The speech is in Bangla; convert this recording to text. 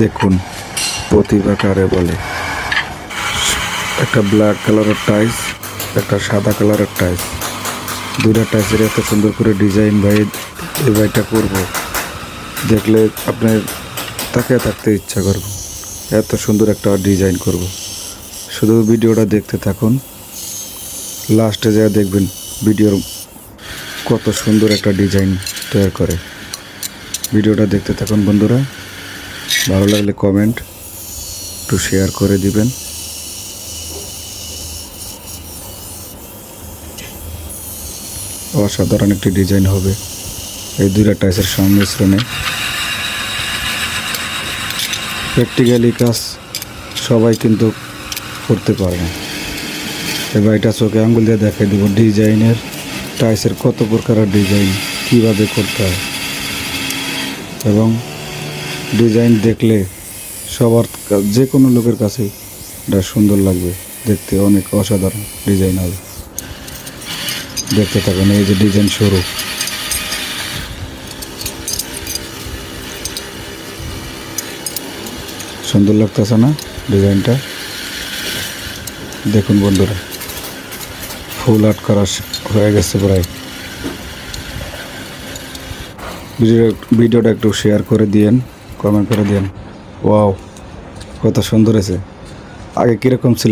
দেখুন প্রতিভা কারে বলে। একটা ব্ল্যাক কালারের টাইলস, একটা সাদা কালারের টাইলস, দুইটা টাইলসের এত সুন্দর করে ডিজাইন ভাই, এই ভাইটা করবো দেখলে আপনার তাকিয়ে থাকতে ইচ্ছা করবে। এত সুন্দর একটা ডিজাইন করব। শুধু ভিডিওটা দেখতে থাকুন, লাস্টে যা দেখবেন ভিডিওর কত সুন্দর একটা ডিজাইন তৈরি করে। ভিডিওটা দেখতে থাকুন বন্ধুরা, ভালো লাগলে কমেন্ট একটু শেয়ার করে দিবেন। অসাধারণ একটি ডিজাইন হবে এই দুইটা টাইসের সংমিশ্রণে। প্র্যাকটিক্যালি কাজ সবাই কিন্তু করতে পারবে। এবার এটা চোখে আঙ্গুল দিয়ে দেখাই দেবো ডিজাইনের টাইসের কত প্রকারের ডিজাইন কীভাবে করতে হয়, এবং ডিজাইন দেখলে সবার যে কোনো লোকের কাছে এটা সুন্দর লাগবে দেখতে, অনেক অসাধারণ ডিজাইন হবে। দেখতে থাকুন, এই যে ডিজাইন শুরু। সুন্দর লাগতেছে না ডিজাইনটা? দেখুন বন্ধুরা, ফুল আর্ট করা হয়ে গেছে প্রায়। ভিডিওটা একটু শেয়ার করে দিয়েন, কমেন্ট করে দিয়েন। ওয়াও, কত সুন্দর আছে। আগে কীরকম ছিল